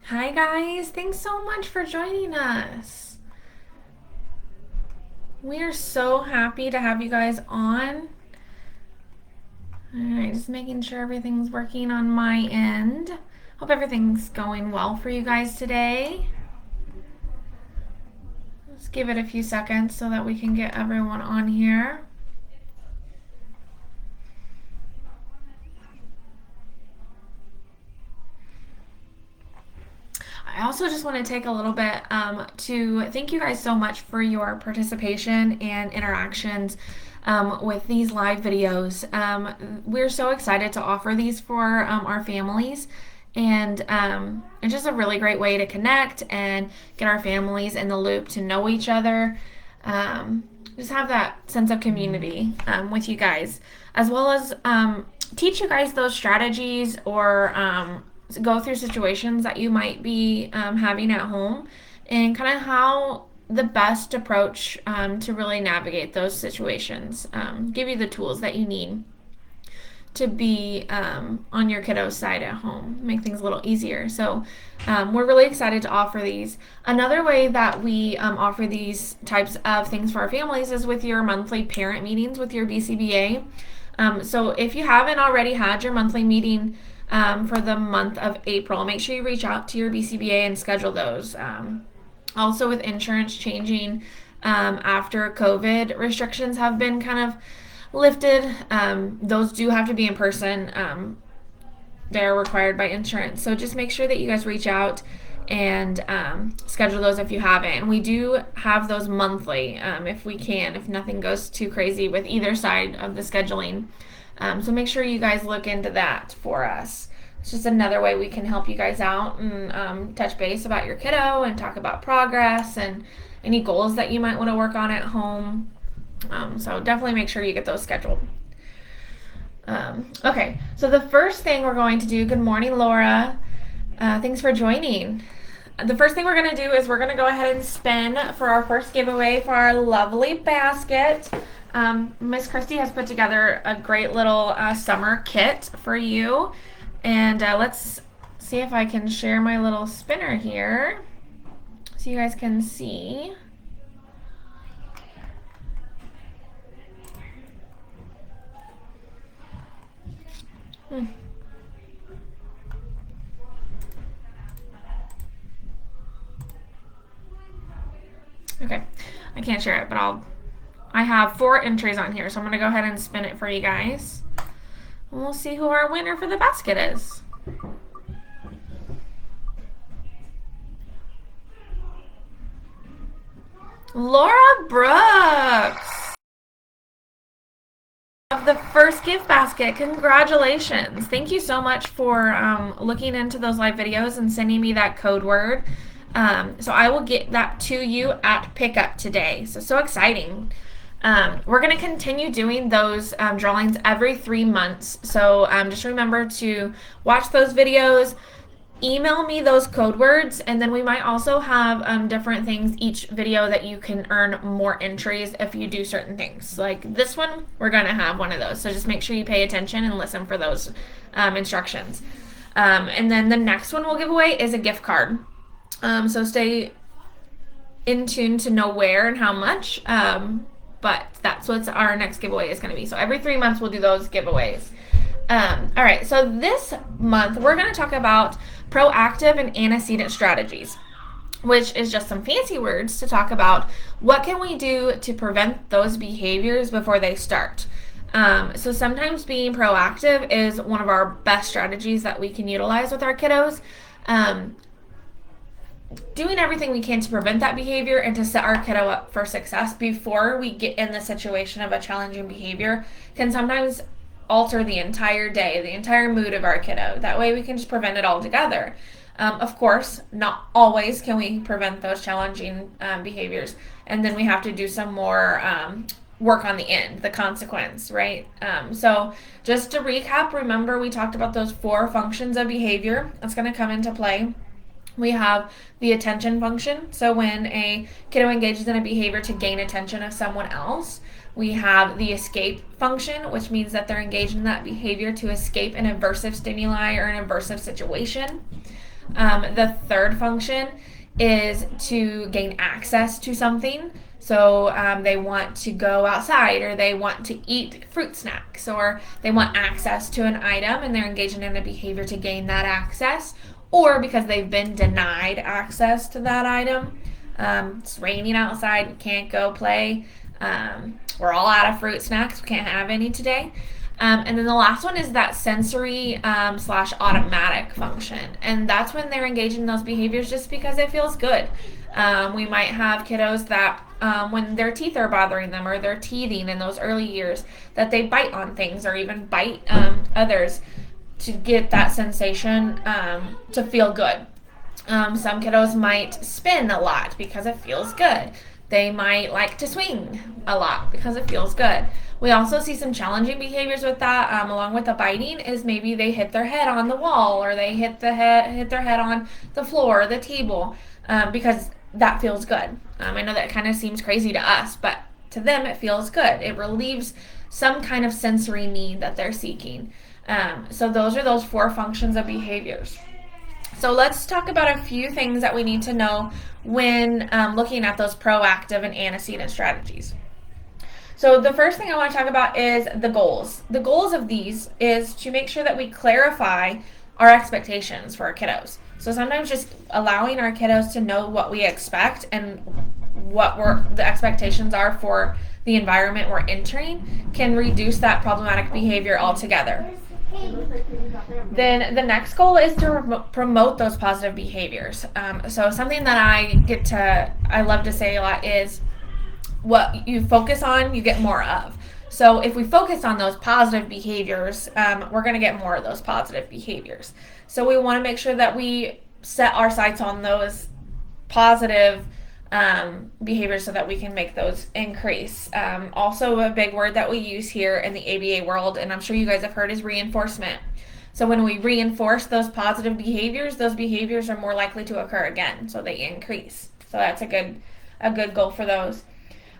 Hi, guys. Thanks so much for joining us. We are so happy to have you guys on. All right, just making sure everything's working on my end. Hope everything's going well for you guys today. Let's give it a few seconds so that we can get everyone on here. I also just want to take a little bit to thank you guys so much for your participation and interactions with these live videos. We're so excited to offer these for our families. And it's just a really great way to connect and get our families in the loop to know each other. Just have that sense of community with you guys, as well as teach you guys those strategies or go through situations that you might be having at home and kind of how the best approach to really navigate those situations. Give you the tools that you need to be on your kiddo's side at home, make things a little easier. So we're really excited to offer these. Another way that we offer these types of things for our families is with your monthly parent meetings with your BCBA. So if you haven't already had your monthly meeting for the month of April, make sure you reach out to your BCBA and schedule those. Also, with insurance changing after COVID restrictions have been kind of lifted, those do have to be in person. They're required by insurance. So just make sure that you guys reach out and schedule those if you haven't. And we do have those monthly if we can, if nothing goes too crazy with either side of the scheduling. So make sure you guys look into that for us. It's just another way we can help you guys out and touch base about your kiddo and talk about progress and any goals that you might want to work on at home. So definitely make sure you get those scheduled. Okay, so the first thing we're going to do, good morning, Laura. Thanks for joining. The first thing we're going to do is we're going to go ahead and spin for our first giveaway for our lovely basket. Miss Christy has put together a great little summer kit for you. And let's see if I can share my little spinner here so you guys can see. Okay, I can't share it, but I have 4 entries on here, so I'm gonna go ahead and spin it for you guys. And we'll see who our winner for the basket is. Laura Brooks of the first gift basket. Congratulations. Thank you so much for looking into those live videos and sending me that code word. So I will get that to you at pickup today. So exciting. We're going to continue doing those drawings every 3 months. So just remember to watch those videos, email me those code words, and then we might also have different things each video that you can earn more entries if you do certain things. Like this one, we're going to have one of those. So just make sure you pay attention and listen for those instructions. And then the next one we'll give away is a gift card. So stay in tune to know where and how much. But that's what our next giveaway is going to be. So every 3 months we'll do those giveaways. All right, so this month we're going to talk about proactive and antecedent strategies, which is just some fancy words to talk about what can we do to prevent those behaviors before they start. So sometimes being proactive is one of our best strategies that we can utilize with our kiddos. Doing everything we can to prevent that behavior and to set our kiddo up for success before we get in the situation of a challenging behavior can sometimes alter the entire day, the entire mood of our kiddo. That way we can just prevent it altogether. Of course, not always can we prevent those challenging behaviors, and then we have to do some more work on the end, the consequence, right? So just to recap, remember we talked about those 4 functions of behavior that's going to come into play. We have the attention function. So when a kiddo engages in a behavior to gain attention of someone else, we have the escape function, which means that they're engaged in that behavior to escape an aversive stimuli or an aversive situation. The third function is to gain access to something. So they want to go outside, or they want to eat fruit snacks, or they want access to an item and they're engaging in a behavior to gain that access, or because they've been denied access to that item. It's raining outside, we can't go play. We're all out of fruit snacks, we can't have any today. And then the last one is that sensory slash automatic function. And that's when they're engaging in those behaviors just because it feels good. We might have kiddos that when their teeth are bothering them or they're teething in those early years, that they bite on things or even bite others to get that sensation to feel good. Some kiddos might spin a lot because it feels good. They might like to swing a lot because it feels good. We also see some challenging behaviors with that, along with the biting, is maybe they hit their head on the wall, or they hit their head on the floor or the table, because that feels good. I know that kind of seems crazy to us, but to them it feels good. It relieves some kind of sensory need that they're seeking. So those are those 4 functions of behaviors. So let's talk about a few things that we need to know when looking at those proactive and antecedent strategies. So the first thing I want to talk about is the goals. The goals of these is to make sure that we clarify our expectations for our kiddos. So sometimes just allowing our kiddos to know what we expect and what the expectations are for the environment we're entering can reduce that problematic behavior altogether. Then the next goal is to promote those positive behaviors. So something that I love to say a lot is, what you focus on, you get more of. So if we focus on those positive behaviors, we're going to get more of those positive behaviors. So we want to make sure that we set our sights on those positive behaviors so that we can make those increase. Also, a big word that we use here in the ABA world, and I'm sure you guys have heard, is reinforcement. So when we reinforce those positive behaviors, those behaviors are more likely to occur again, so they increase. So that's a good goal for those.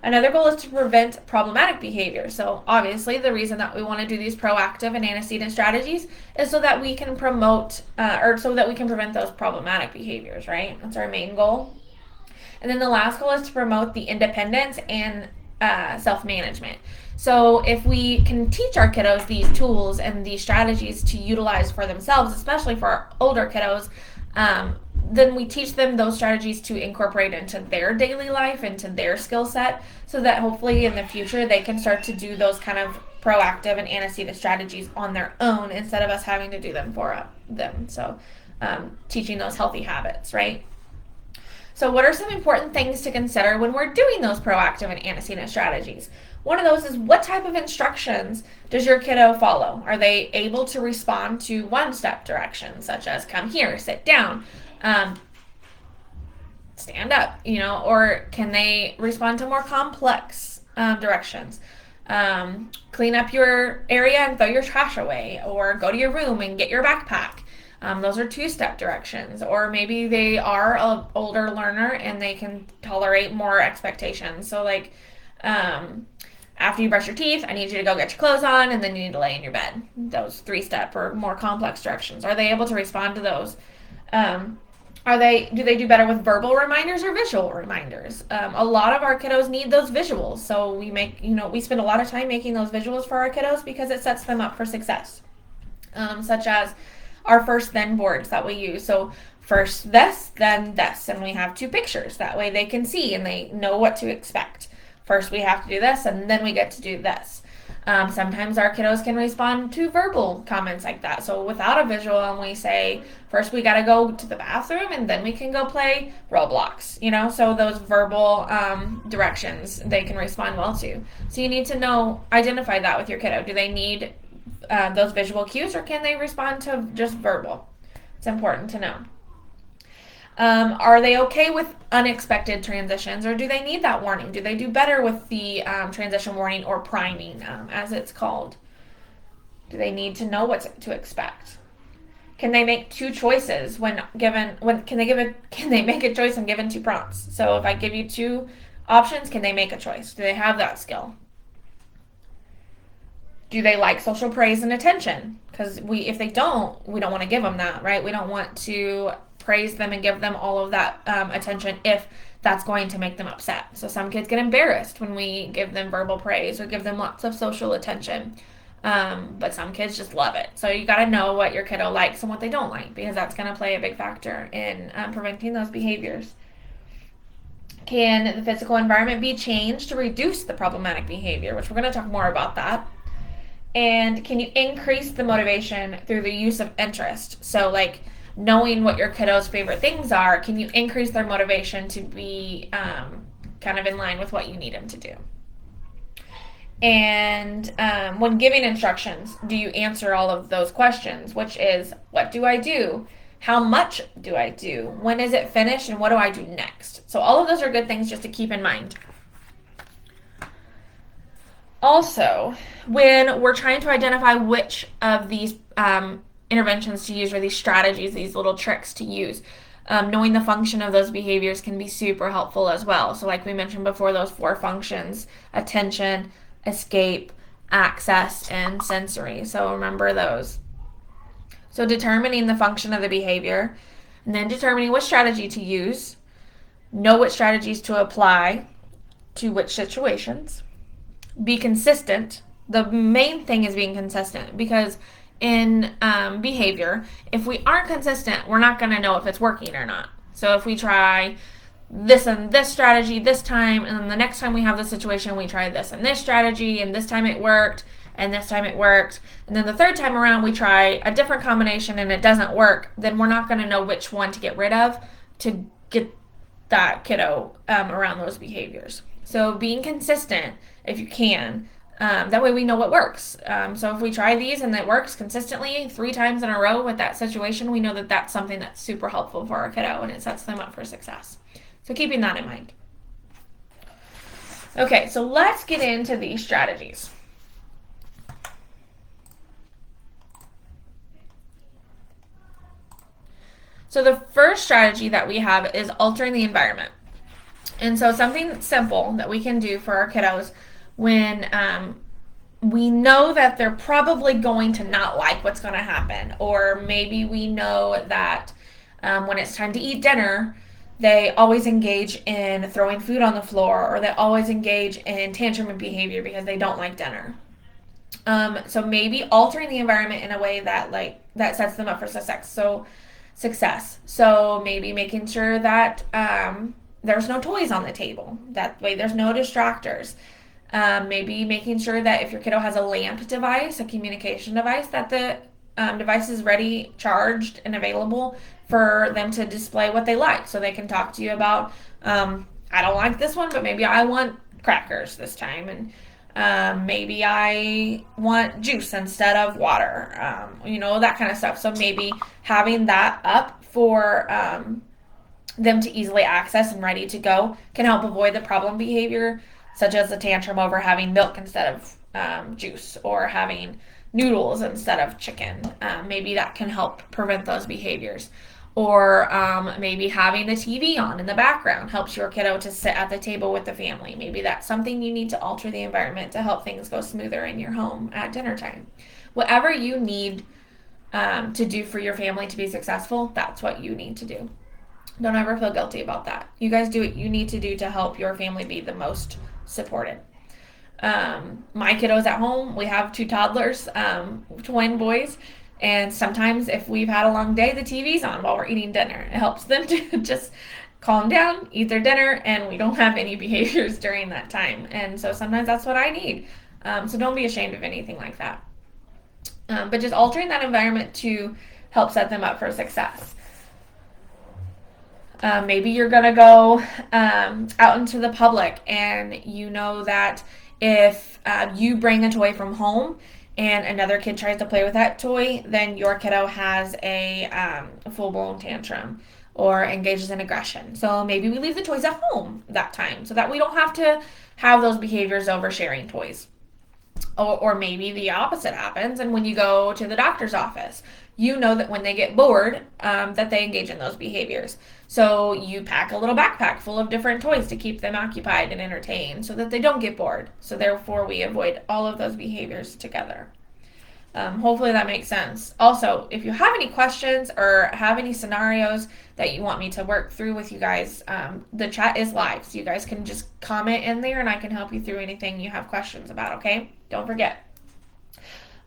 Another goal is to prevent problematic behavior. So obviously the reason that we want to do these proactive and antecedent strategies is so that we can promote or so that we can prevent those problematic behaviors, right? That's our main goal. And then the last goal is to promote the independence and self-management. So if we can teach our kiddos these tools and these strategies to utilize for themselves, especially for our older kiddos, then we teach them those strategies to incorporate into their daily life, into their skill set, so that hopefully in the future they can start to do those kind of proactive and antecedent strategies on their own instead of us having to do them for them. So teaching those healthy habits, right? So what are some important things to consider when we're doing those proactive and antecedent strategies? One of those is, what type of instructions does your kiddo follow? Are they able to respond to one-step directions, such as come here, sit down, stand up, or can they respond to more complex directions? Clean up your area and throw your trash away, or go to your room and get your backpack. Those are 2-step directions. Or maybe they are an older learner and they can tolerate more expectations. So like, after you brush your teeth, I need you to go get your clothes on, and then you need to lay in your bed. Those 3-step or more complex directions. Are they able to respond to those? Do they do better with verbal reminders or visual reminders? A lot of our kiddos need those visuals. So we spend a lot of time making those visuals for our kiddos because it sets them up for success. Such as our first then boards that we use. So first this, then this, and we have 2 pictures. That way they can see and they know what to expect. First we have to do this, and then we get to do this. Sometimes our kiddos can respond to verbal comments like that. So without a visual, and we say, first we got to go to the bathroom, and then we can go play Roblox, So those verbal directions they can respond well to. So you need to identify that with your kiddo. Do they need those visual cues, or can they respond to just verbal? It's important to know. Are they okay with unexpected transitions, or do they need that warning? Do they do better with the transition warning or priming, as it's called? Do they need to know what to expect? Can they make 2 choices when can they make a choice when given 2 prompts? So if I give you 2 options, can they make a choice? Do they have that skill? Do they like social praise and attention? Because if they don't, we don't want to give them that, right? We don't want to praise them and give them all of that attention if that's going to make them upset. So some kids get embarrassed when we give them verbal praise or give them lots of social attention. But some kids just love it. So you got to know what your kiddo likes and what they don't like, because that's going to play a big factor in preventing those behaviors. Can the physical environment be changed to reduce the problematic behavior? Which we're going to talk more about that. And can you increase the motivation through the use of interest? So like knowing what your kiddo's favorite things are, can you increase their motivation to be kind of in line with what you need them to do? And when giving instructions, do you answer all of those questions, which is, what do I do? How much do I do? When is it finished? And what do I do next? So all of those are good things just to keep in mind. Also, when we're trying to identify which of these interventions to use, or these strategies, these little tricks to use, knowing the function of those behaviors can be super helpful as well. So like we mentioned before, those 4 functions: attention, escape, access, and sensory. So remember those. So determining the function of the behavior, and then determining which strategy to use, know which strategies to apply to which situations, be consistent. The main thing is being consistent, because in behavior, if we aren't consistent, we're not going to know if it's working or not. So if we try this and this strategy this time, and then the next time we have the situation, we try this and this strategy, and this time it worked, and this time it worked, and then the third time around we try a different combination and it doesn't work, then we're not going to know which one to get rid of to get that kiddo around those behaviors. So being consistent, if you can, that way we know what works. So if we try these and it works consistently 3 times in a row with that situation, we know that that's something that's super helpful for our kiddo and it sets them up for success. So keeping that in mind. Okay, so let's get into these strategies. So the first strategy that we have is altering the environment. And so something simple that we can do for our kiddos when we know that they're probably going to not like what's going to happen, or maybe we know that when it's time to eat dinner, they always engage in throwing food on the floor, or they always engage in tantrum behavior because they don't like dinner. So maybe altering the environment in a way that sets them up for success. So maybe making sure that there's no toys on the table. That way there's no distractors. Maybe making sure that if your kiddo has a lamp device, a communication device, that the device is ready, charged, and available for them to display what they like. So they can talk to you about, I don't like this one, but maybe I want crackers this time. And maybe I want juice instead of water, that kind of stuff. So maybe having that up for them to easily access and ready to go can help avoid the problem behavior, such as a tantrum over having milk instead of juice, or having noodles instead of chicken. Maybe that can help prevent those behaviors. Or maybe having the TV on in the background helps your kiddo to sit at the table with the family. Maybe that's something you need to alter the environment to help things go smoother in your home at dinner time. Whatever you need to do for your family to be successful, that's what you need to do. Don't ever feel guilty about that. You guys do what you need to do to help your family be the most supported. My kiddos at home, we have 2 toddlers, twin boys. And sometimes if we've had a long day, the TV's on while we're eating dinner. It helps them to just calm down, eat their dinner, and we don't have any behaviors during that time. And so sometimes that's what I need. So don't be ashamed of anything like that. But just altering that environment to help set them up for success. Maybe you're going to go out into the public, and you know that if you bring a toy from home and another kid tries to play with that toy, then your kiddo has a full-blown tantrum or engages in aggression. So maybe we leave the toys at home that time so that we don't have to have those behaviors over sharing toys. Or maybe the opposite happens, and when you go to the doctor's office, you know that when they get bored, that they engage in those behaviors. So you pack a little backpack full of different toys to keep them occupied and entertained so that they don't get bored. So therefore, we avoid all of those behaviors together. Hopefully that makes sense. Also, if you have any questions or have any scenarios that you want me to work through with you guys, the chat is live, so you guys can just comment in there and I can help you through anything you have questions about, okay? Don't forget.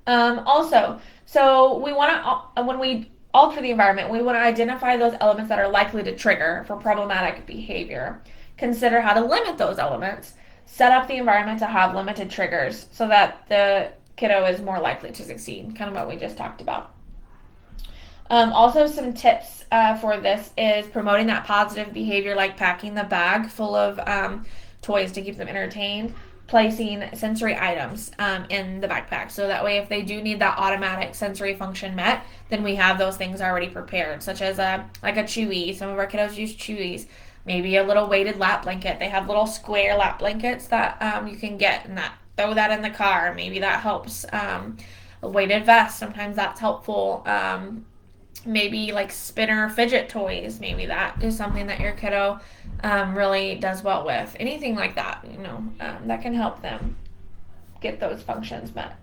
Also, so we want to, when we alter the environment, we want to identify those elements that are likely to trigger for problematic behavior. Consider how to limit those elements. Set up the environment to have limited triggers so that the kiddo is more likely to succeed, kind of what we just talked about. Also, some tips for this is promoting that positive behavior, like packing the bag full of toys to keep them entertained, placing sensory items in the backpack. So that way, if they do need that automatic sensory function met, then we have those things already prepared, such as like a Chewy. Some of our kiddos use Chewies. Maybe a little weighted lap blanket. They have little square lap blankets that you can get and that throw that in the car. Maybe that helps. A weighted vest. Sometimes that's helpful. Maybe like spinner fidget toys. Maybe that is something that your kiddo really does well with. Anything like that, that can help them get those functions met.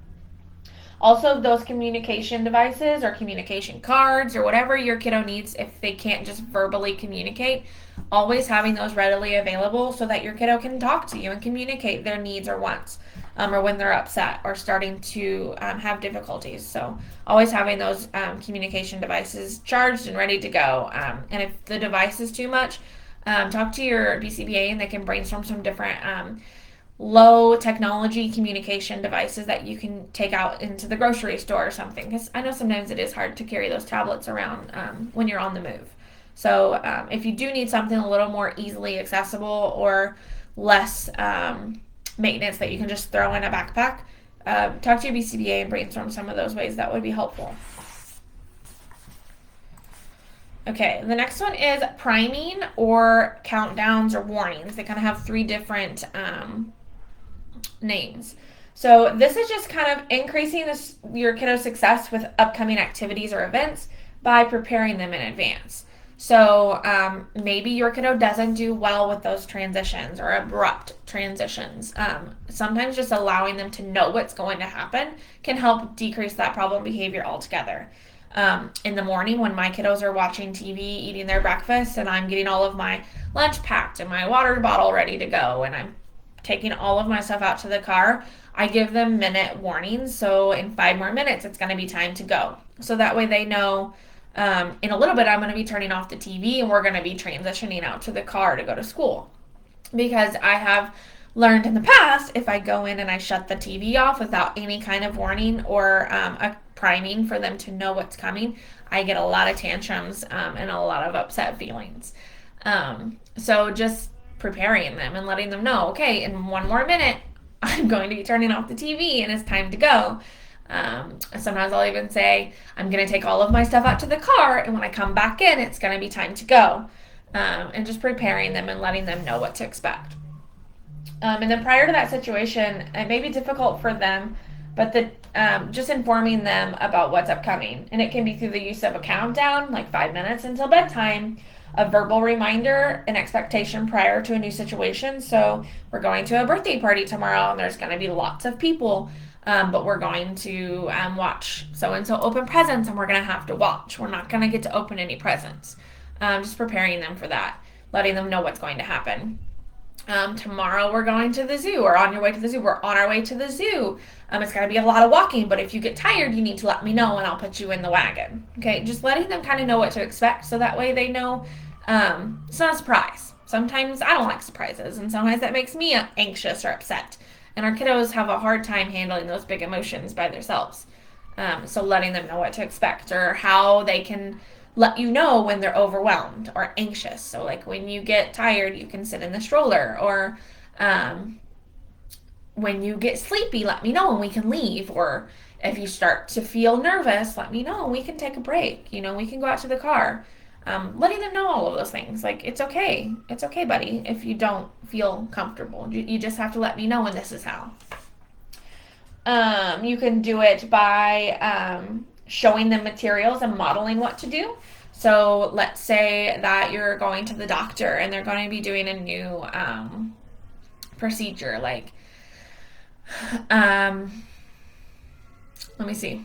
Also, those communication devices or communication cards or whatever your kiddo needs, if they can't just verbally communicate, always having those readily available so that your kiddo can talk to you and communicate their needs or wants, or when they're upset or starting to have difficulties. So always having those communication devices charged and ready to go. And if the device is too much, talk to your BCBA and they can brainstorm some different low technology communication devices that you can take out into the grocery store or something, because I know sometimes it is hard to carry those tablets around when you're on the move. So if you do need something a little more easily accessible or less maintenance that you can just throw in a backpack, talk to your BCBA and brainstorm some of those ways that would be helpful. Okay, the next one is priming or countdowns or warnings. They kind of have three different names. So this is just kind of increasing your kiddo's success with upcoming activities or events by preparing them in advance. So maybe your kiddo doesn't do well with those transitions or abrupt transitions. Sometimes just allowing them to know what's going to happen can help decrease that problem behavior altogether. In the morning when my kiddos are watching TV, eating their breakfast, and I'm getting all of my lunch packed and my water bottle ready to go, and I'm taking all of my stuff out to the car, I give them minute warnings. So in 5 more minutes, it's going to be time to go. So that way they know in a little bit, I'm going to be turning off the TV and we're going to be transitioning out to the car to go to school. Because I have learned in the past, if I go in and I shut the TV off without any kind of warning or a priming for them to know what's coming, I get a lot of tantrums and a lot of upset feelings. So just preparing them and letting them know, okay, in 1 more minute, I'm going to be turning off the TV and it's time to go. Sometimes I'll even say, I'm going to take all of my stuff out to the car, and when I come back in, it's going to be time to go. And just preparing them and letting them know what to expect. And then prior to that situation, it may be difficult for them, but just informing them about what's upcoming. And it can be through the use of a countdown, like 5 minutes until bedtime, a verbal reminder, an expectation prior to a new situation. So we're going to a birthday party tomorrow and there's going to be lots of people, but we're going to watch so-and-so open presents and we're going to have to watch. We're not going to get to open any presents. Just preparing them for that, letting them know what's going to happen. Tomorrow we're going to the zoo, or on your way to the zoo. We're on our way to the zoo. It's going to be a lot of walking, but if you get tired, you need to let me know and I'll put you in the wagon. Okay, just letting them kind of know what to expect so that way they know it's not a surprise. Sometimes I don't like surprises, and sometimes that makes me anxious or upset. And our kiddos have a hard time handling those big emotions by themselves. So letting them know what to expect or how they can let you know when they're overwhelmed or anxious. So like when you get tired, you can sit in the stroller, or when you get sleepy, let me know and we can leave. Or if you start to feel nervous, let me know and we can take a break. We can go out to the car. Letting them know all of those things. Like, it's okay. It's okay, buddy, if you don't feel comfortable. You just have to let me know, and this is how. You can do it by showing them materials and modeling what to do. So let's say that you're going to the doctor and they're going to be doing a new procedure. Like, let me see.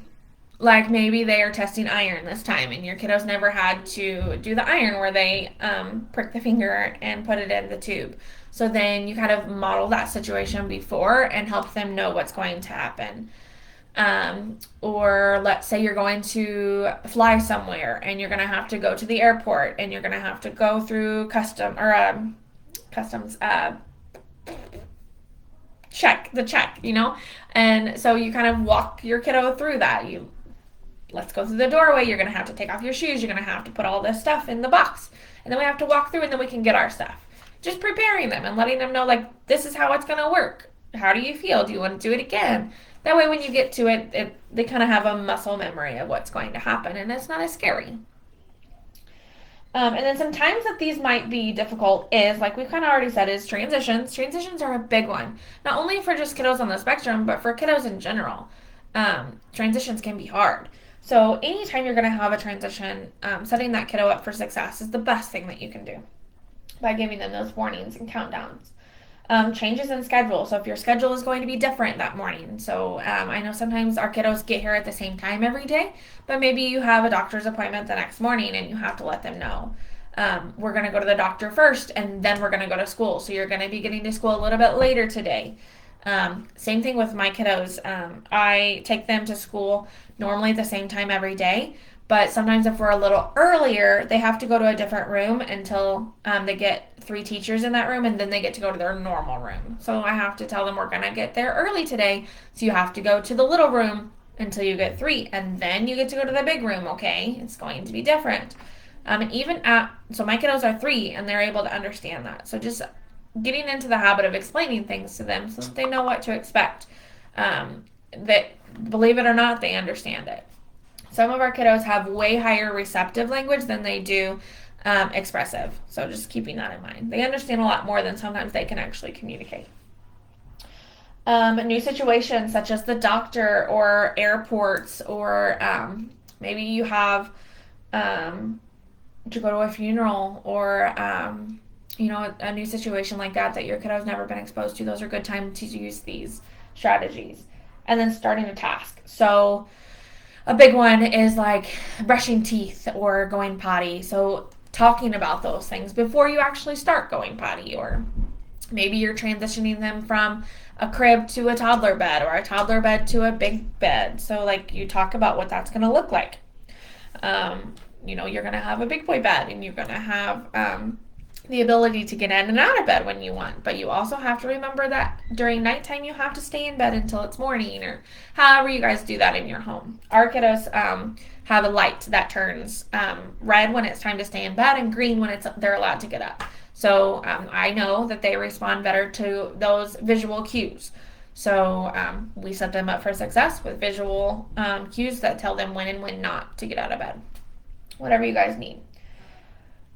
Like maybe they are testing iron this time and your kiddos never had to do the iron where they prick the finger and put it in the tube. So then you kind of model that situation before and help them know what's going to happen. Or let's say you're going to fly somewhere and you're going to have to go to the airport and you're going to have to go through customs check, and so you kind of walk your kiddo through that. Let's go through the doorway. You're going to have to take off your shoes. You're going to have to put all this stuff in the box. And then we have to walk through and then we can get our stuff. Just preparing them and letting them know, like, this is how it's going to work. How do you feel? Do you want to do it again? That way, when you get to it, they kind of have a muscle memory of what's going to happen, and it's not as scary. And then some times that these might be difficult is, like we kind of already said, is transitions. Transitions are a big one, not only for just kiddos on the spectrum, but for kiddos in general. Transitions can be hard. So anytime you're going to have a transition, setting that kiddo up for success is the best thing that you can do by giving them those warnings and countdowns. Changes in schedule. So if your schedule is going to be different that morning. So I know sometimes our kiddos get here at the same time every day, but maybe you have a doctor's appointment the next morning and you have to let them know. We're going to go to the doctor first and then we're going to go to school. So you're going to be getting to school a little bit later today. Same thing with my kiddos. I take them to school normally at the same time every day. But sometimes if we're a little earlier, they have to go to a different room until they get 3 teachers in that room, and then they get to go to their normal room. So I have to tell them we're going to get there early today, so you have to go to the little room until you get 3, and then you get to go to the big room, okay? It's going to be different. So my kiddos are 3, and they're able to understand that. So just getting into the habit of explaining things to them so that they know what to expect. That, believe it or not, they understand it. Some of our kiddos have way higher receptive language than they do expressive. So just keeping that in mind. They understand a lot more than sometimes they can actually communicate. New situations such as the doctor or airports, or maybe you have to go to a funeral, or a new situation like that your kiddo's never been exposed to. Those are good times to use these strategies. And then starting a task. So a big one is like brushing teeth or going potty. So talking about those things before you actually start going potty, or maybe you're transitioning them from a crib to a toddler bed, or a toddler bed to a big bed. So like you talk about what that's going to look like. You're going to have a big boy bed, and you're going to have the ability to get in and out of bed when you want. But you also have to remember that during nighttime you have to stay in bed until it's morning, or however you guys do that in your home. Our kiddos have a light that turns red when it's time to stay in bed and green when they're allowed to get up. So I know that they respond better to those visual cues. So we set them up for success with visual cues that tell them when and when not to get out of bed. Whatever you guys need.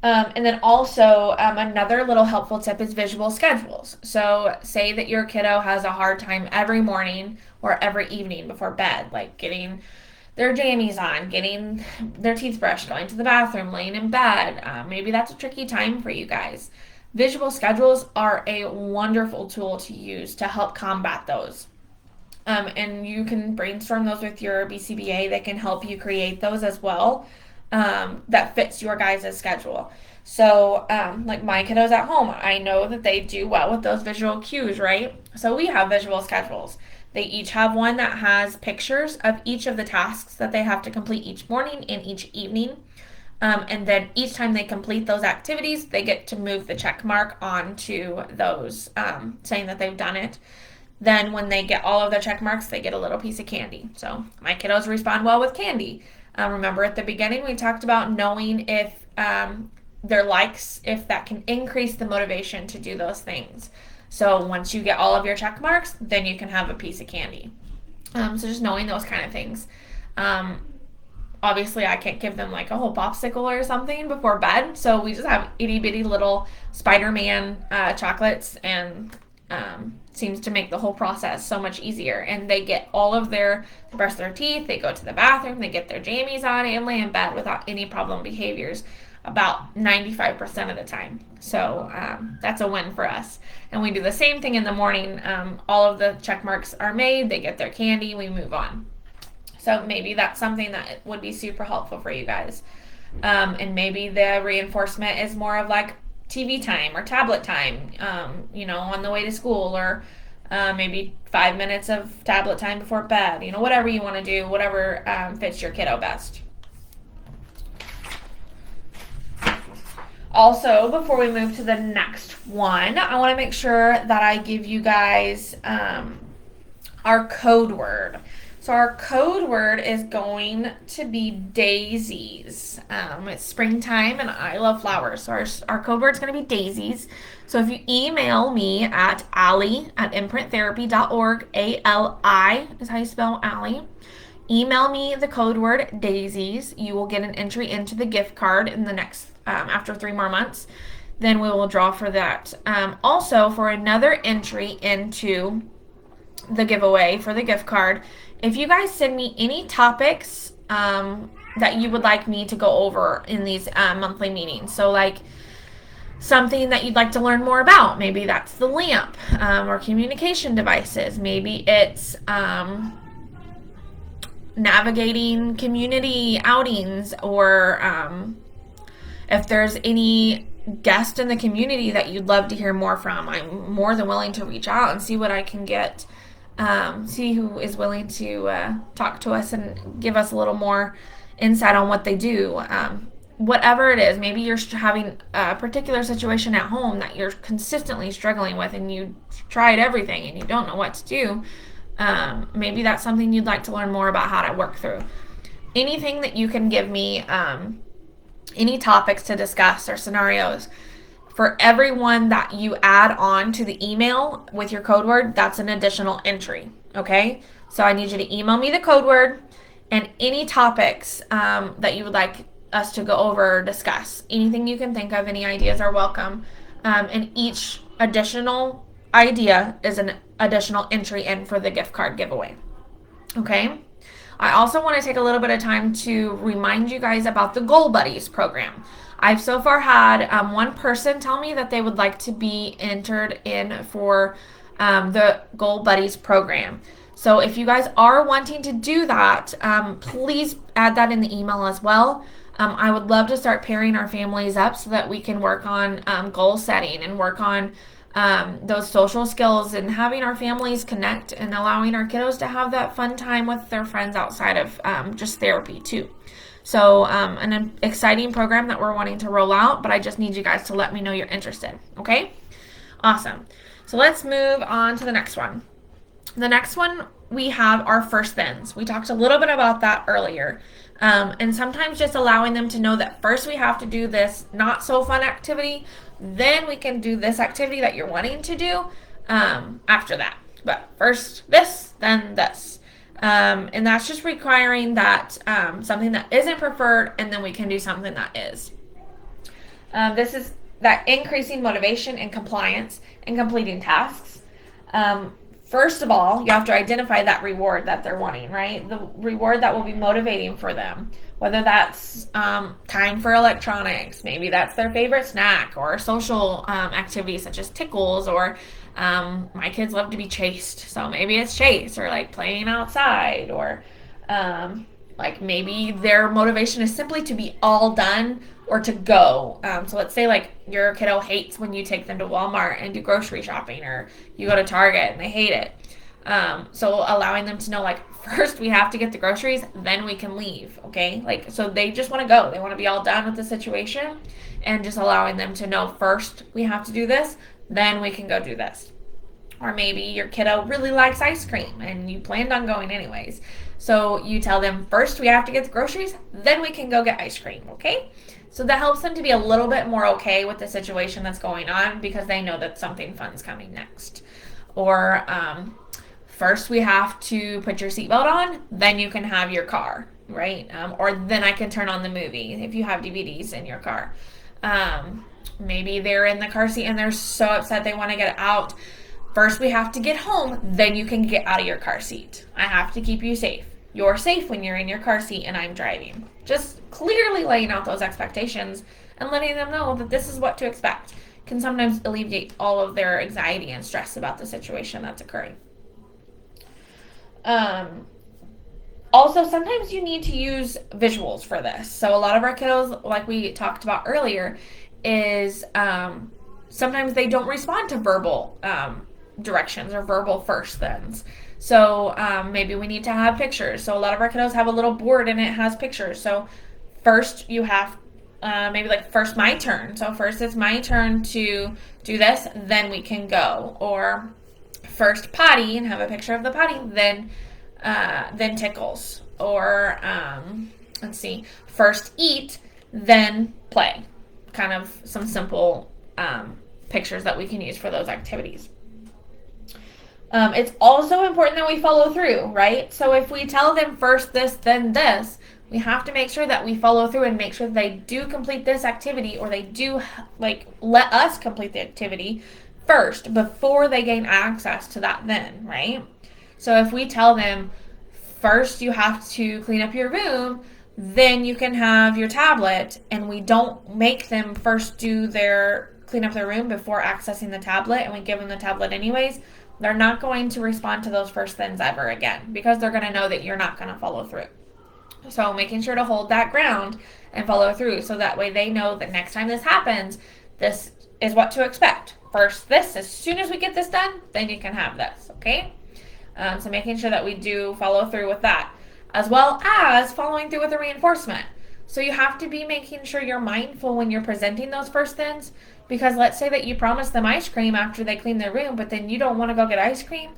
And then also another little helpful tip is visual schedules. So say that your kiddo has a hard time every morning or every evening before bed, like getting their jammies on, getting their teeth brushed, going to the bathroom, laying in bed. Maybe that's a tricky time for you guys. Visual schedules are a wonderful tool to use to help combat those. And you can brainstorm those with your BCBA. They can help you create those as well. That fits your guys' schedule. So, like my kiddos at home, I know that they do well with those visual cues, right? So we have visual schedules. They each have one that has pictures of each of the tasks that they have to complete each morning and each evening. And then each time they complete those activities, they get to move the check mark onto those, saying that they've done it. Then when they get all of their check marks, they get a little piece of candy. So my kiddos respond well with candy. Remember at the beginning, we talked about knowing if their likes, if that can increase the motivation to do those things. So once you get all of your check marks, then you can have a piece of candy. So just knowing those kind of things. Obviously, I can't give them like a whole popsicle or something before bed. So we just have itty bitty little Spider-Man chocolates, and seems to make the whole process so much easier. And they get all of they brush their teeth, they go to the bathroom, they get their jammies on, and lay in bed without any problem behaviors about 95% of the time. So that's a win for us. And we do the same thing in the morning. All of the check marks are made, they get their candy, we move on. So maybe that's something that would be super helpful for you guys. And maybe the reinforcement is more of like TV time or tablet time, on the way to school, or maybe 5 minutes of tablet time before bed, whatever you want to do, whatever fits your kiddo best. Also, before we move to the next one, I want to make sure that I give you guys our code word. So our code word is going to be daisies. It's springtime and I love flowers. So our code word is going to be daisies. So if you email me at ali@imprinttherapy.org, ALI is how you spell Ali. Email me the code word daisies. You will get an entry into the gift card in the next, after 3 more months. Then we will draw for that. Also, for another entry into the giveaway for the gift card, if you guys send me any topics that you would like me to go over in these monthly meetings, so like something that you'd like to learn more about, maybe that's the lamp, or communication devices, maybe it's navigating community outings, or if there's any guest in the community that you'd love to hear more from, I'm more than willing to reach out and see what I can get. See who is willing to talk to us and give us a little more insight on what they do. Whatever it is, maybe you're having a particular situation at home that you're consistently struggling with and you tried everything and you don't know what to do. Maybe that's something you'd like to learn more about how to work through. Anything that you can give me, any topics to discuss or scenarios. For everyone that you add on to the email with your code word, that's an additional entry, okay? So I need you to email me the code word and any topics that you would like us to go over or discuss. Anything you can think of, any ideas are welcome. And each additional idea is an additional entry in for the gift card giveaway, okay? I also want to take a little bit of time to remind you guys about the Goal Buddies program. I've so far had one person tell me that they would like to be entered in for the Goal Buddies program. So if you guys are wanting to do that, please add that in the email as well. I would love to start pairing our families up so that we can work on goal setting and work on those social skills and having our families connect and allowing our kiddos to have that fun time with their friends outside of just therapy too. So an exciting program that we're wanting to roll out, but I just need you guys to let me know you're interested. Okay? Awesome. So let's move on to the next one. The next one, we have our first thens. We talked a little bit about that earlier. And sometimes just allowing them to know that first we have to do this not so fun activity, then we can do this activity that you're wanting to do after that. But first this, then this. And that's just requiring that something that isn't preferred, and then we can do something that is. This is that increasing motivation and compliance in completing tasks. First of all, you have to identify that reward that they're wanting, right? The reward that will be motivating for them, whether that's time for electronics, maybe that's their favorite snack, or social activities such as tickles, or my kids love to be chased, so maybe it's chase, or like playing outside, or like maybe their motivation is simply to be all done or to go. So let's say like your kiddo hates when you take them to Walmart and do grocery shopping, or you go to Target and they hate it. So allowing them to know, like, first we have to get the groceries, then we can leave, okay? Like, so they just want to go. They want to be all done with the situation, and just allowing them to know first we have to do this, then we can go do this. Or maybe your kiddo really likes ice cream and you planned on going anyways. So you tell them first we have to get the groceries, then we can go get ice cream, okay? So that helps them to be a little bit more okay with the situation that's going on, because they know that something fun's coming next. Or first we have to put your seatbelt on, then you can have your car, right? Or then I can turn on the movie if you have DVDs in your car. Maybe they're in the car seat and they're so upset they want to get out. First we have to get home, then you can get out of your car seat. I have to keep you safe. You're safe when you're in your car seat and I'm driving. Just clearly laying out those expectations and letting them know that this is what to expect can sometimes alleviate all of their anxiety and stress about the situation that's occurring. Also, sometimes you need to use visuals for this. So a lot of our kiddos, like we talked about earlier, is sometimes they don't respond to verbal directions or verbal first thens. So maybe we need to have pictures. So a lot of our kiddos have a little board and it has pictures. So first you have maybe like first my turn. So first it's my turn to do this, then we can go. Or first potty and have a picture of the potty, then tickles. Or let's see, first eat, then play. Kind of some simple pictures that we can use for those activities. It's also important that we follow through, right? So if we tell them first this, then this, we have to make sure that we follow through and make sure that they do complete this activity, or they do like let us complete the activity first before they gain access to that then, right? So if we tell them first you have to clean up your room, then you can have your tablet, and we don't make them first do their clean up their room before accessing the tablet, and we give them the tablet anyways, they're not going to respond to those first things ever again, because they're going to know that you're not going to follow through. So making sure to hold that ground and follow through, so that way they know that next time this happens, this is what to expect. First this, as soon as we get this done, then you can have this, okay? So making sure that we do follow through with that, as well as following through with the reinforcement. So you have to be making sure you're mindful when you're presenting those first things, because let's say that you promise them ice cream after they clean their room, but then you don't want to go get ice cream.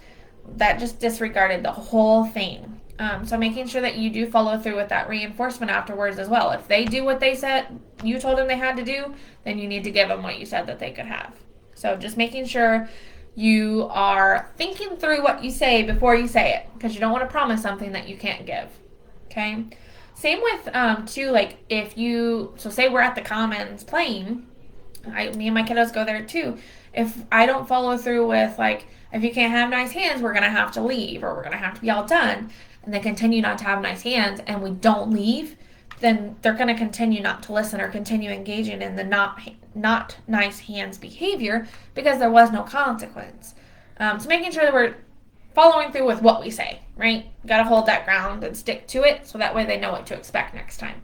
That just disregarded the whole thing. So making sure that you do follow through with that reinforcement afterwards as well. If they do what they said you told them they had to do, then you need to give them what you said that they could have. So just making sure you are thinking through what you say before you say it, because you don't want to promise something that you can't give. Okay? Same with, too, like if you, so say we're at the Commons playing, me and my kiddos go there too. If I don't follow through with, like, if you can't have nice hands, we're going to have to leave, or we're going to have to be all done, and they continue not to have nice hands, and we don't leave, then they're going to continue not to listen or continue engaging in the not nice hands behavior, because there was no consequence. So making sure that we're following through with what we say, right? Got to hold that ground and stick to it, so that way they know what to expect next time.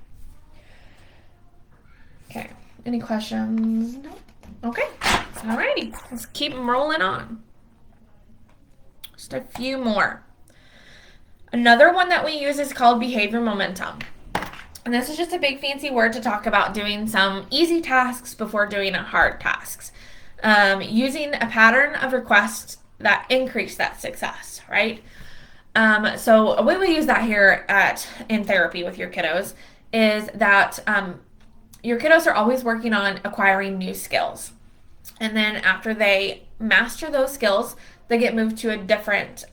Okay. Any questions? No. Okay. Alrighty. Let's keep them rolling on. Just a few more. Another one that we use is called behavior momentum. And this is just a big fancy word to talk about doing some easy tasks before doing hard tasks. Using a pattern of requests that increase that success, right? So a way we use that here in therapy with your kiddos is that your kiddos are always working on acquiring new skills. And then after they master those skills, they get moved to a different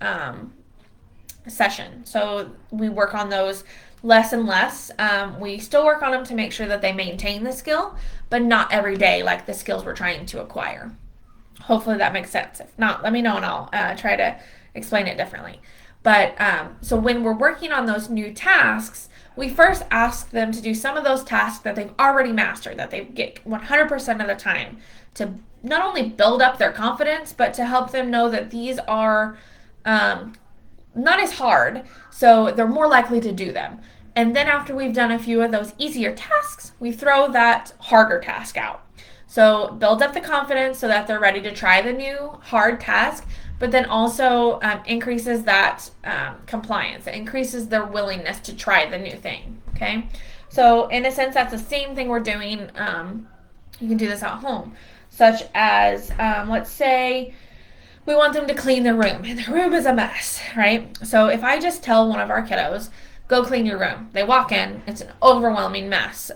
session. So we work on those less and less. We still work on them to make sure that they maintain the skill, but not every day like the skills we're trying to acquire. Hopefully that makes sense. If not, let me know and I'll try to explain it differently. But so when we're working on those new tasks, we first ask them to do some of those tasks that they've already mastered, that they get 100% of the time, to not only build up their confidence, but to help them know that these are not as hard, so they're more likely to do them. And then after we've done a few of those easier tasks, we throw that harder task out. So build up the confidence so that they're ready to try the new hard task, but then also increases that compliance. It increases their willingness to try the new thing, okay? So in a sense, that's the same thing we're doing. You can do this at home, such as, let's say, we want them to clean their room, and their room is a mess, right? So if I just tell one of our kiddos, go clean your room, they walk in, it's an overwhelming mess.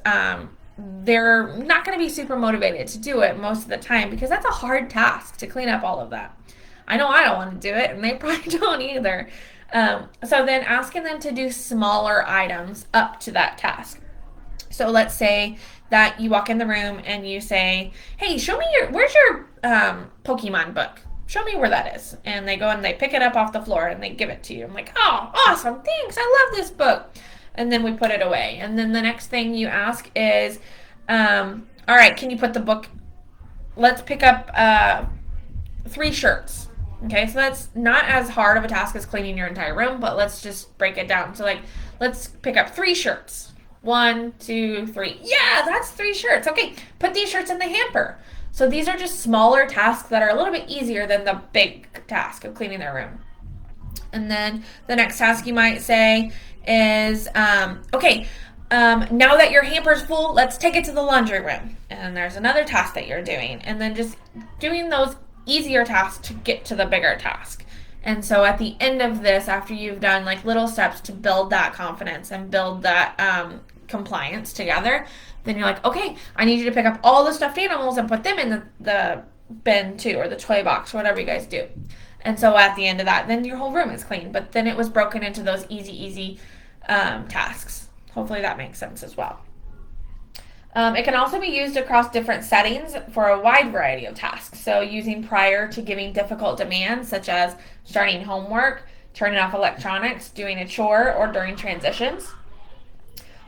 They're not going to be super motivated to do it most of the time, because that's a hard task to clean up all of that. I know I don't want to do it, and they probably don't either. So then asking them to do smaller items up to that task. So let's say that you walk in the room and you say, hey, show me where's your Pokemon book? Show me where that is. And they go and they pick it up off the floor and they give it to you. I'm like, oh, awesome, thanks, I love this book. And then we put it away. And then the next thing you ask is, all right, can you put the book, let's pick up 3 shirts. Okay, so that's not as hard of a task as cleaning your entire room, but let's just break it down. So, like, let's pick up 3 shirts. 1, 2, 3. Yeah, that's 3 shirts. Okay, put these shirts in the hamper. So these are just smaller tasks that are a little bit easier than the big task of cleaning their room. And then the next task you might say is, okay, now that your hamper's full, let's take it to the laundry room. And there's another task that you're doing. And then just doing those easier tasks to get to the bigger task. And so at the end of this, after you've done like little steps to build that confidence and build that compliance together, then you're like, okay, I need you to pick up all the stuffed animals and put them in the bin too, or the toy box, whatever you guys do. And so at the end of that, then your whole room is clean. But then it was broken into those easy tasks. Hopefully that makes sense as well. It can also be used across different settings for a wide variety of tasks. So using prior to giving difficult demands, such as starting homework, turning off electronics, doing a chore, or during transitions.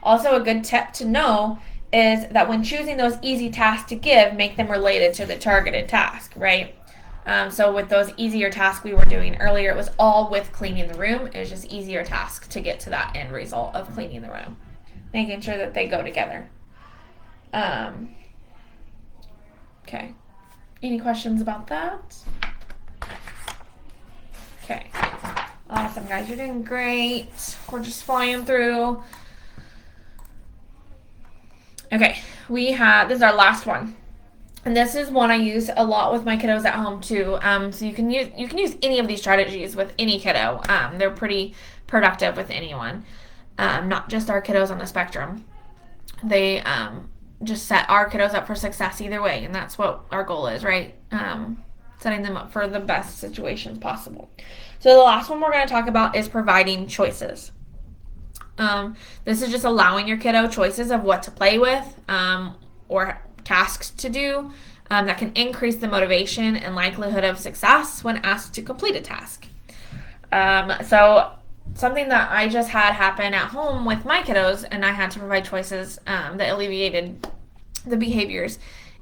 Also, a good tip to know is that when choosing those easy tasks to give, make them related to the targeted task, right? So with those easier tasks we were doing earlier, it was all with cleaning the room. It was just easier tasks to get to that end result of cleaning the room, making sure that they go together. Okay. Any questions about that? Okay. Awesome, guys. You're doing great. We're just flying through. Okay. This is our last one. And this is one I use a lot with my kiddos at home too. So you can use any of these strategies with any kiddo. They're pretty productive with anyone, not just our kiddos on the spectrum. They just set our kiddos up for success either way, and that's what our goal is, right? Setting them up for the best situations possible. So the last one we're going to talk about is providing choices. This is just allowing your kiddo choices of what to play with, or tasks to do that can increase the motivation and likelihood of success when asked to complete a task. So something that I just had happen at home with my kiddos, and I had to provide choices that alleviated the behaviors,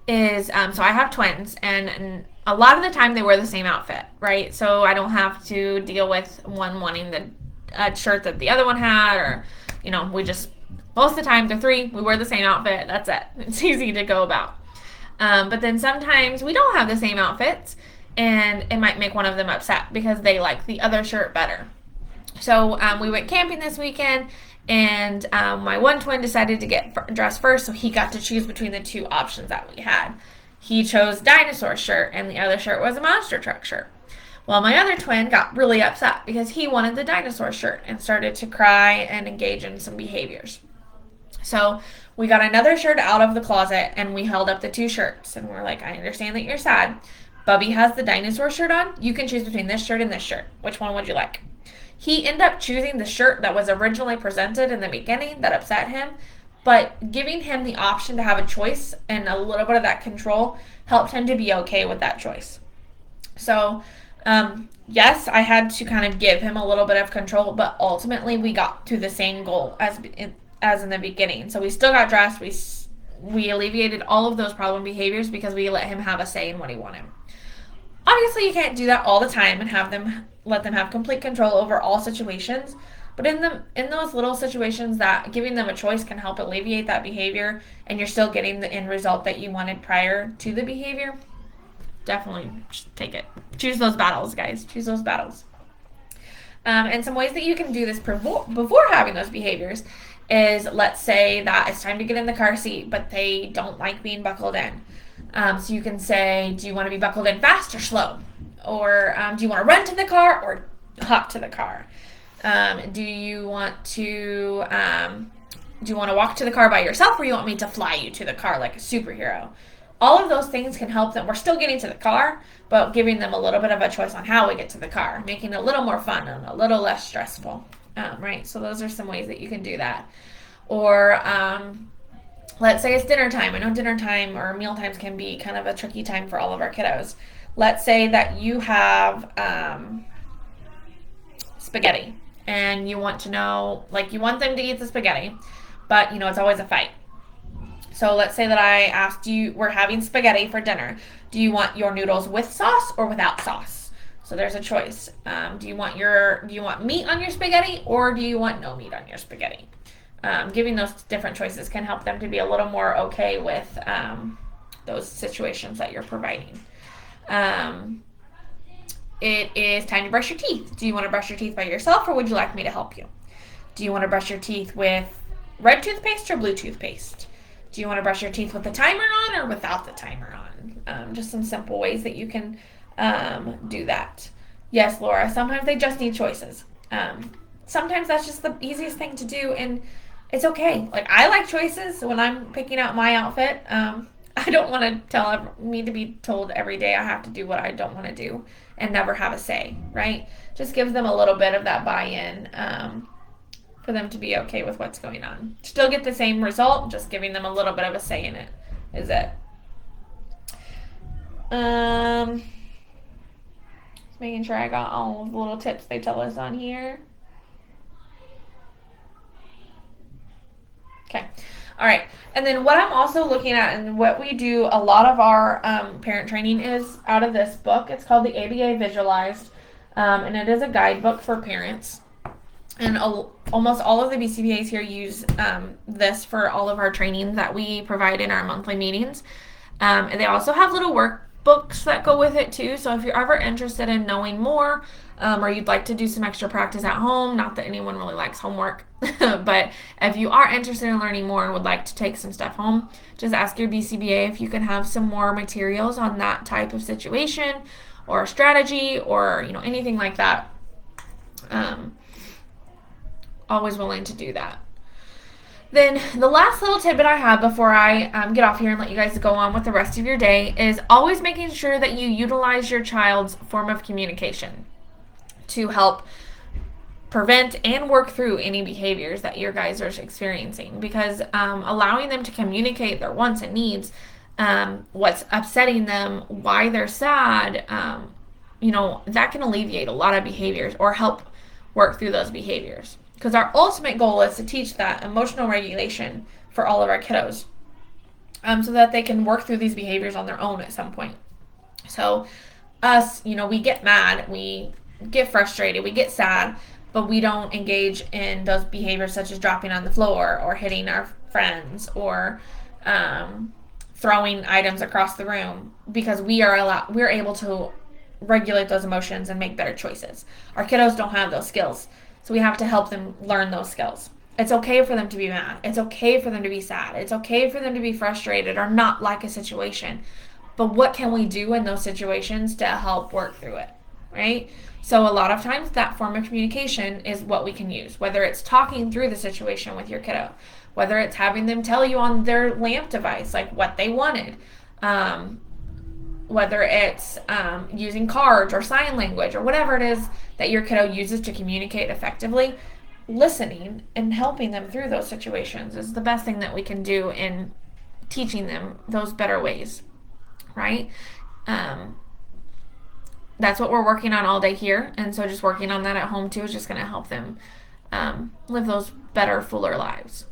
is so I have twins, and a lot of the time they wear the same outfit, right? So I don't have to deal with one wanting the shirt that the other one had, or, we just, most of the time, they're 3, we wear the same outfit, that's it. It's easy to go about. But then sometimes we don't have the same outfits, and it might make one of them upset because they like the other shirt better. So we went camping this weekend, and my one twin decided to get dressed first, so he got to choose between the 2 options that we had. He chose dinosaur shirt, and the other shirt was a monster truck shirt. Well, my other twin got really upset because he wanted the dinosaur shirt and started to cry and engage in some behaviors. So we got another shirt out of the closet, and we held up the 2 shirts, and we're like, I understand that you're sad. Bubby has the dinosaur shirt on. You can choose between this shirt and this shirt. Which one would you like? He ended up choosing the shirt that was originally presented in the beginning that upset him, but giving him the option to have a choice and a little bit of that control helped him to be okay with that choice. So, yes, I had to kind of give him a little bit of control, but ultimately we got to the same goal as in the beginning. So we still got dressed. We alleviated all of those problem behaviors because we let him have a say in what he wanted. Obviously, you can't do that all the time and let them have complete control over all situations. But in those little situations that giving them a choice can help alleviate that behavior, and you're still getting the end result that you wanted prior to the behavior, definitely take it. Choose those battles, guys. Choose those battles. And some ways that you can do this before having those behaviors is, let's say that it's time to get in the car seat, but they don't like being buckled in. So you can say, do you want to be buckled in fast or slow? Or do you want to run to the car or hop to the car? Do you want to walk to the car by yourself, or you want me to fly you to the car like a superhero? All of those things can help them. We're still getting to the car, but giving them a little bit of a choice on how we get to the car, making it a little more fun and a little less stressful, right? So those are some ways that you can do that. Or let's say it's dinner time. I know dinner time or meal times can be kind of a tricky time for all of our kiddos. Let's say that you have spaghetti, and you want to know, like, you want them to eat the spaghetti, but it's always a fight. So let's say that I asked you, we're having spaghetti for dinner. Do you want your noodles with sauce or without sauce? So there's a choice. Do you want meat on your spaghetti, or do you want no meat on your spaghetti? Giving those different choices can help them to be a little more okay with those situations that you're providing. It is time to brush your teeth. Do you want to brush your teeth by yourself, or would you like me to help you? Do you want to brush your teeth with red toothpaste or blue toothpaste? Do you want to brush your teeth with the timer on or without the timer on? Just some simple ways that you can do that. Yes, Laura, sometimes they just need choices. Sometimes that's just the easiest thing to do, and it's okay. Like, I like choices when I'm picking out my outfit. I don't want to tell me to be told every day I have to do what I don't want to do and never have a say, right? Just gives them a little bit of that buy-in for them to be okay with what's going on. Still get the same result, just giving them a little bit of a say in it is it. Making sure I got all of the little tips they tell us on here. Okay. All right. And then what I'm also looking at, and what we do a lot of our parent training is out of this book. It's called the ABA Visualized, and it is a guidebook for parents. And almost all of the BCBAs here use this for all of our training that we provide in our monthly meetings. And they also have little workbooks that go with it too. So if you're ever interested in knowing more, or you'd like to do some extra practice at home, not that anyone really likes homework, but if you are interested in learning more and would like to take some stuff home, just ask your BCBA if you can have some more materials on that type of situation or strategy or anything like that. Always willing to do that. Then the last little tidbit I have before I get off here and let you guys go on with the rest of your day is always making sure that you utilize your child's form of communication to help prevent and work through any behaviors that your guys are experiencing, because allowing them to communicate their wants and needs, what's upsetting them, why they're sad, that can alleviate a lot of behaviors or help work through those behaviors. Because our ultimate goal is to teach that emotional regulation for all of our kiddos, so that they can work through these behaviors on their own at some point. So us, we get mad, we get frustrated, we get sad, but we don't engage in those behaviors such as dropping on the floor or hitting our friends or throwing items across the room, because we're able to regulate those emotions and make better choices. Our kiddos don't have those skills. So we have to help them learn those skills. It's okay for them to be mad. It's okay for them to be sad. It's okay for them to be frustrated or not like a situation. But what can we do in those situations to help work through it, right? So a lot of times that form of communication is what we can use, whether it's talking through the situation with your kiddo, whether it's having them tell you on their lamp device like what they wanted, whether it's using cards or sign language or whatever it is that your kiddo uses to communicate effectively. Listening and helping them through those situations is the best thing that we can do in teaching them those better ways, right? That's what we're working on all day here, and so just working on that at home too is just going to help them live those better, fuller lives.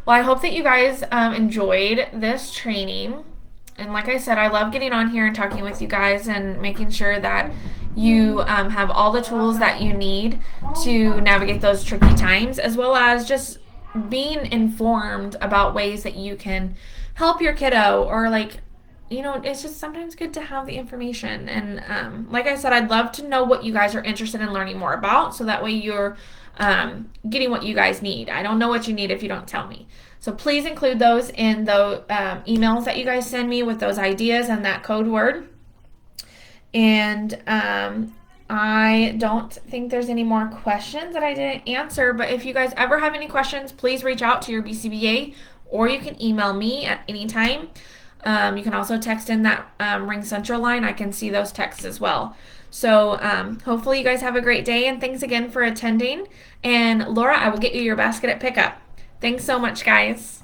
Well, I hope that you guys enjoyed this training. And like I said, I love getting on here and talking with you guys and making sure that you have all the tools that you need to navigate those tricky times, as well as just being informed about ways that you can help your kiddo, or it's just sometimes good to have the information. And like I said, I'd love to know what you guys are interested in learning more about, so that way you're getting what you guys need. I don't know what you need if you don't tell me. So please include those in the emails that you guys send me with those ideas and that code word. And I don't think there's any more questions that I didn't answer, but if you guys ever have any questions, please reach out to your BCBA, or you can email me at any time. You can also text in that Ring Central line. I can see those texts as well. So hopefully you guys have a great day, and thanks again for attending. And Laura, I will get you your basket at pickup. Thanks so much, guys.